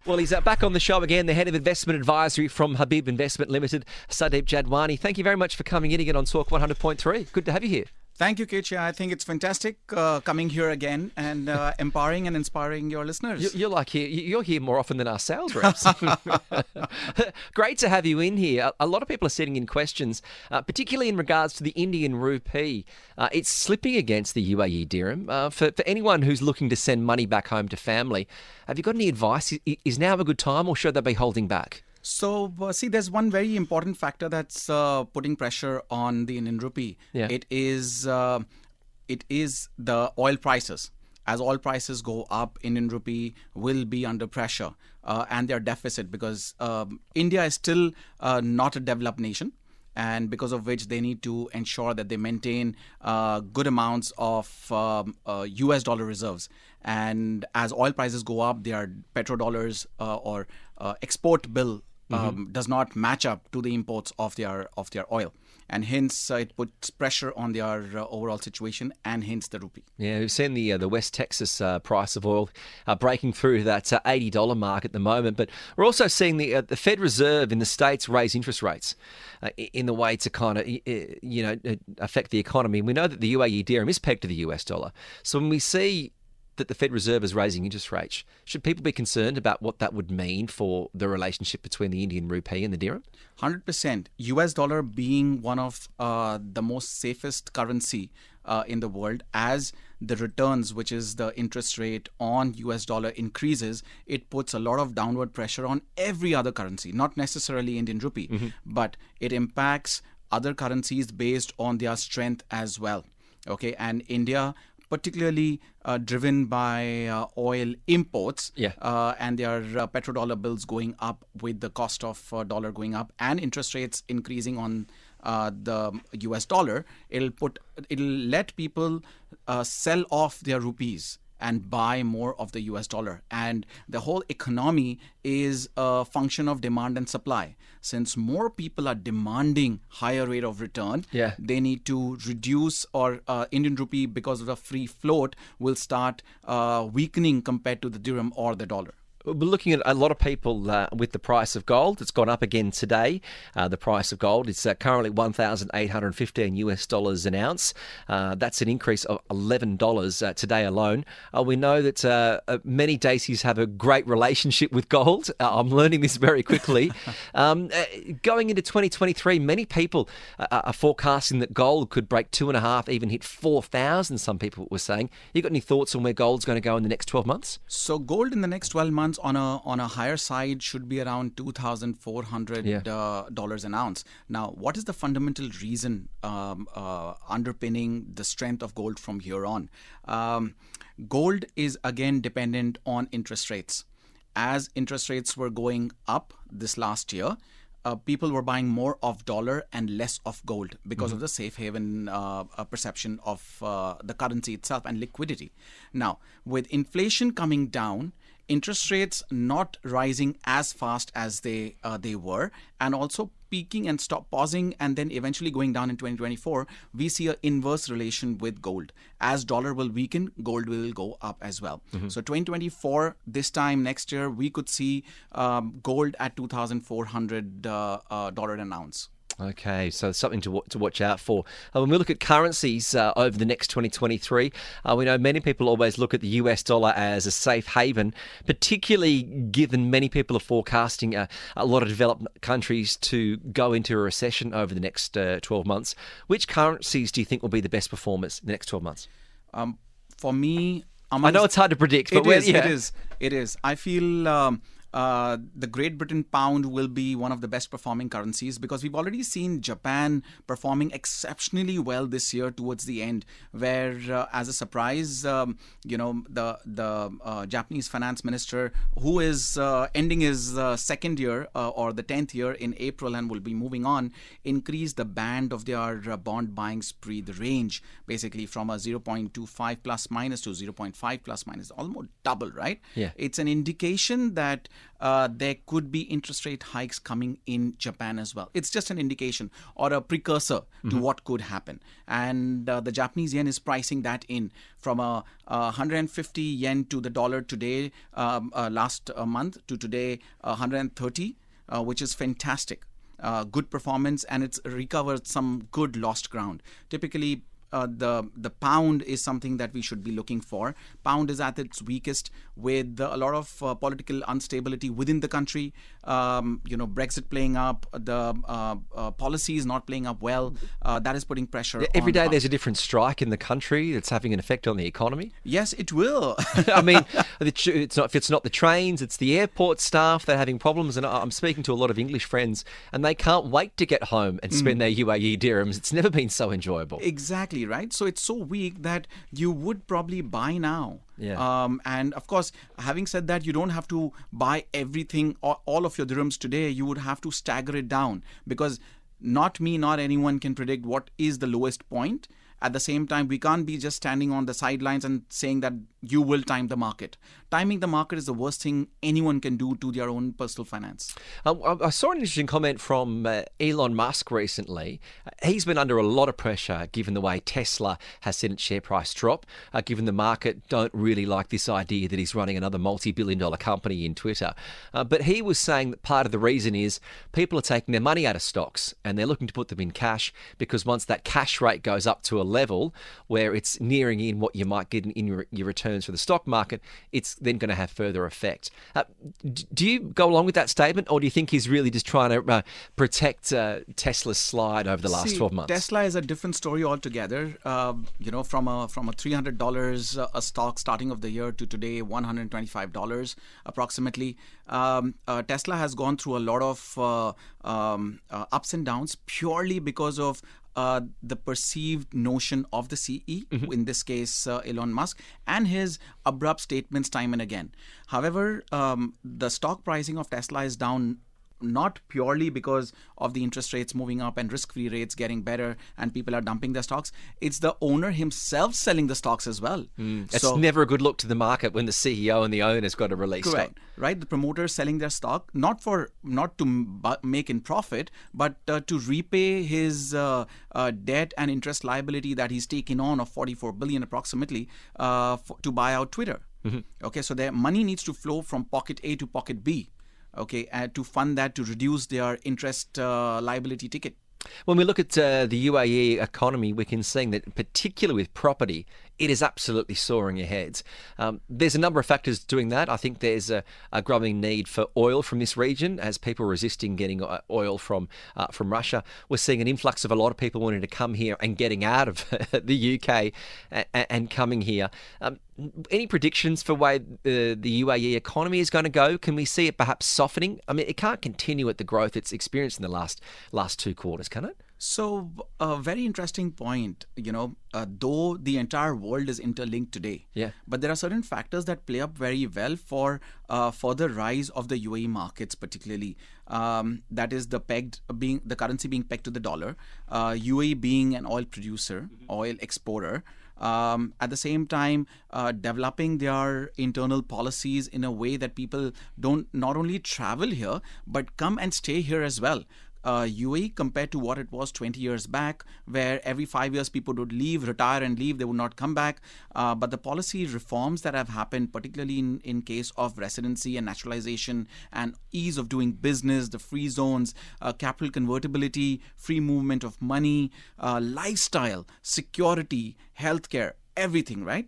Well, he's back on the show again, the head of investment advisory from Habib Investment Limited, Sandeep Jadwani. Thank you very much for coming in again on Talk 100.3. Good to have you here. Thank you, Keisha. I think it's fantastic coming here again and empowering and inspiring your listeners. You're here more often than our sales reps. Great to have you in here. A lot of people are sending in questions, particularly in regards to the Indian rupee. It's slipping against the UAE dirham. For anyone who's looking to send money back home to family, have you got any advice? Is now a good time, or should they be holding back? So, there's one very important factor that's putting pressure on the Indian rupee. Yeah. It is the oil prices. As oil prices go up, Indian rupee will be under pressure and their deficit, because India is still not a developed nation, and because of which they need to ensure that they maintain good amounts of US dollar reserves. And as oil prices go up, their petrodollars or export bill does not match up to the imports of their oil, and hence it puts pressure on their overall situation, and hence the rupee. Yeah, we've seen the West Texas price of oil breaking through that $80 mark at the moment, but we're also seeing the Fed Reserve in the States raise interest rates in the way to kind of affect the economy. And we know that the UAE dirham is pegged to the US dollar, so when we see that the Fed Reserve is raising interest rates, should people be concerned about what that would mean for the relationship between the Indian rupee and the dirham? 100%. US dollar being one of the most safest currency in the world, as the returns, which is the interest rate on US dollar, increases, it puts a lot of downward pressure on every other currency, not necessarily Indian rupee, but it impacts other currencies based on their strength as well. Okay, and India, particularly driven by oil imports, and their petrodollar bills going up with the cost of dollar going up and interest rates increasing on the US dollar, it'll let people sell off their rupees and buy more of the US dollar. And the whole economy is a function of demand and supply. Since more people are demanding higher rate of return, they need to reduce, or Indian rupee, because of the free float, will start weakening compared to the dirham or the dollar. We're looking at a lot of people with the price of gold. It's gone up again today. The price of gold is currently $1,815 US dollars an ounce. That's an increase of $11 today alone. We know that many Daisies have a great relationship with gold. I'm learning this very quickly. Going into 2023, many people are forecasting that gold could break 2.5, even hit 4,000. Some people were saying. You got any thoughts on where gold's going to go in the next 12 months? So gold in the next 12 months on a higher side should be around $2,400 an ounce. Now, what is the fundamental reason underpinning the strength of gold from here on? Gold is again dependent on interest rates. As interest rates were going up this last year, people were buying more of dollar and less of gold because of the safe haven perception of the currency itself and liquidity. Now, with inflation coming down, interest rates not rising as fast as they were, and also peaking and pausing and then eventually going down in 2024, we see an inverse relation with gold. As dollar will weaken, gold will go up as well. So 2024, this time next year, we could see gold at $2,400 an ounce. Okay, so something to watch out for. When we look at currencies over the next 2023, we know many people always look at the US dollar as a safe haven, particularly given many people are forecasting a lot of developed countries to go into a recession over the next 12 months. Which currencies do you think will be the best performers in the next 12 months? For me, I know it's hard to predict, but it is. I feel the Great Britain pound will be one of the best performing currencies, because we've already seen Japan performing exceptionally well this year towards the end, where as a surprise, the Japanese finance minister, who is ending his second year or the 10th year in April and will be moving on, increased the band of their bond buying spree, the range basically from a 0.25 plus minus to 0.5 plus minus, almost double, right? Yeah. It's an indication that there could be interest rate hikes coming in Japan as well. It's just an indication or a precursor to what could happen. And the Japanese yen is pricing that in from a 150 yen to the dollar today, last month, to today 130, which is fantastic. Good performance, and it's recovered some good lost ground. Typically, the pound is something that we should be looking for. Pound is at its weakest with a lot of political instability within the country. Brexit playing up, the policy is not playing up well. That is putting pressure. Every on day there's a different strike in the country that's having an effect on the economy. Yes, it will. I mean, if it's not the trains, it's the airport staff that are having problems. And I'm speaking to a lot of English friends, and they can't wait to get home and spend their UAE dirhams. It's never been so enjoyable. Exactly, right? So it's so weak that you would probably buy now. Yeah. And of course, having said that, you don't have to buy everything, all of your dirhams today. You would have to stagger it down, because not me, not anyone can predict what is the lowest point. At the same time, we can't be just standing on the sidelines and saying that you will time the market. Timing the market is the worst thing anyone can do to their own personal finance. I saw an interesting comment from Elon Musk recently. He's been under a lot of pressure given the way Tesla has seen its share price drop, given the market don't really like this idea that he's running another multi-billion-dollar company in Twitter. But he was saying that part of the reason is people are taking their money out of stocks and they're looking to put them in cash, because once that cash rate goes up to a level where it's nearing in what you might get in your returns for the stock market, it's then going to have further effect. Do you go along with that statement, or do you think he's really just trying to protect Tesla's slide over the last 12 months? Tesla is a different story altogether. From a $300 a stock starting of the year to today $125 approximately. Tesla has gone through a lot of ups and downs purely because of the perceived notion of the CE, in this case Elon Musk, and his abrupt statements time and again. However, the stock pricing of Tesla is down not purely because of the interest rates moving up and risk-free rates getting better and people are dumping their stocks. It's the owner himself selling the stocks as well. It's never a good look to the market when the CEO and the owner's got to release stock. Right. The promoters selling their stock, not to make in profit, but to repay his debt and interest liability that he's taken on of $44 billion approximately to buy out Twitter. Okay, so their money needs to flow from pocket A to pocket B. Okay, to fund that, to reduce their interest liability ticket. When we look at the UAE economy, we can see that, particularly with property, it is absolutely soaring ahead. There's a number of factors doing that. I think there's a growing need for oil from this region as people are resisting getting oil from Russia. We're seeing an influx of a lot of people wanting to come here and getting out of the UK and coming here. Any predictions for where the UAE economy is going to go? Can we see it perhaps softening? I mean, it can't continue at the growth it's experienced in the last 2 quarters, can it? So, a very interesting point, though the entire world is interlinked today, but there are certain factors that play up very well for further rise of the UAE markets, particularly. That is the currency being pegged to the dollar, UAE being an oil producer, oil exporter. At the same time, developing their internal policies in a way that people don't not only travel here, but come and stay here as well. UAE, compared to what it was 20 years back, where every 5 years people would leave, retire and leave, they would not come back. But the policy reforms that have happened, particularly in case of residency and naturalization and ease of doing business, the free zones, capital convertibility, free movement of money, lifestyle, security, healthcare, everything, right?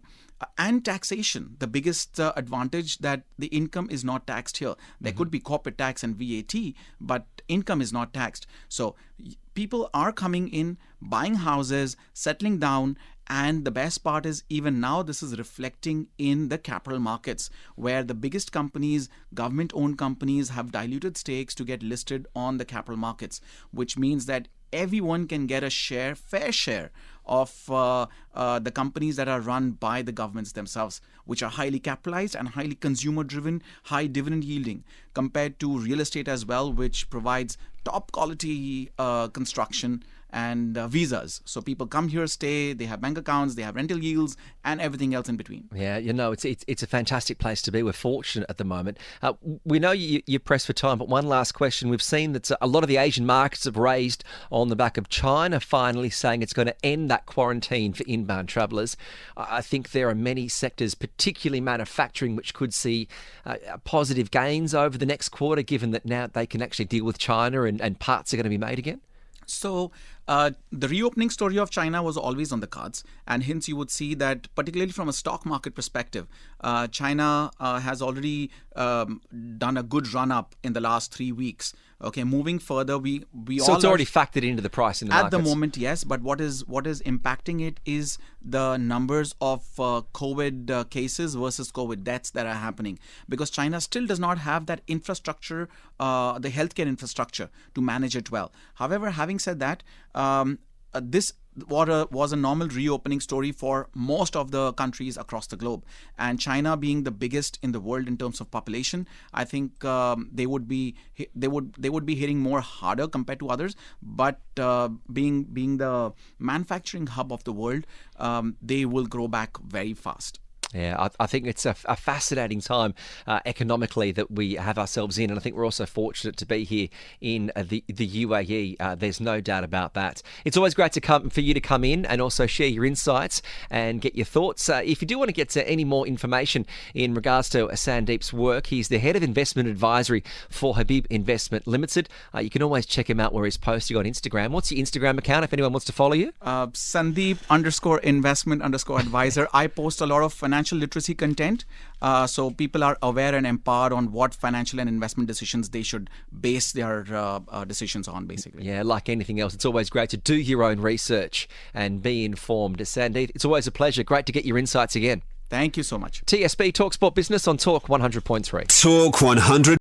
And taxation, the biggest advantage that the income is not taxed here. There could be corporate tax and VAT, but income is not taxed. So people are coming in, buying houses, settling down, and the best part is even now this is reflecting in the capital markets, where the biggest companies, government-owned companies, have diluted stakes to get listed on the capital markets, which means that everyone can get a fair share of the companies that are run by the governments themselves, which are highly capitalized and highly consumer-driven, high dividend yielding, compared to real estate as well, which provides top quality construction and visas. So people come here, stay, they have bank accounts, they have rental yields, and everything else in between. Yeah, it's a fantastic place to be. We're fortunate at the moment. We know you're pressed for time, but one last question. We've seen that a lot of the Asian markets have raised on the back of China finally saying it's going to end that quarantine for inbound travellers. I think there are many sectors, particularly manufacturing, which could see positive gains over the next quarter, given that now they can actually deal with China and parts are going to be made again. So the reopening story of China was always on the cards, and hence you would see that, particularly from a stock market perspective, China has already done a good run up in the last 3 weeks. Okay, moving further, we so all it's already factored into the price in the markets. At the moment, yes. But what is impacting it is the numbers of COVID cases versus COVID deaths that are happening, because China still does not have that infrastructure, the healthcare infrastructure, to manage it well. However, having said that, this was a normal reopening story for most of the countries across the globe, and China being the biggest in the world in terms of population, I think they would be hitting more harder compared to others. But being the manufacturing hub of the world, they will grow back very fast. Yeah, I think it's a fascinating time economically that we have ourselves in, and I think we're also fortunate to be here in the UAE. There's no doubt about that. It's always great for you to come in and also share your insights and get your thoughts. If you do want to get to any more information in regards to Sandeep's work, he's the head of investment advisory for Habib Investment Limited. You can always check him out where he's posting on Instagram. What's your Instagram account if anyone wants to follow you? Sandeep_investment_advisor. I post a lot of financial literacy content, so people are aware and empowered on what financial and investment decisions they should base their decisions on, basically. Yeah, like anything else, it's always great to do your own research and be informed. Sandeep, it's always a pleasure. Great to get your insights again. Thank you so much. TSB Talk Sport Business on Talk 100.3. Talk 100.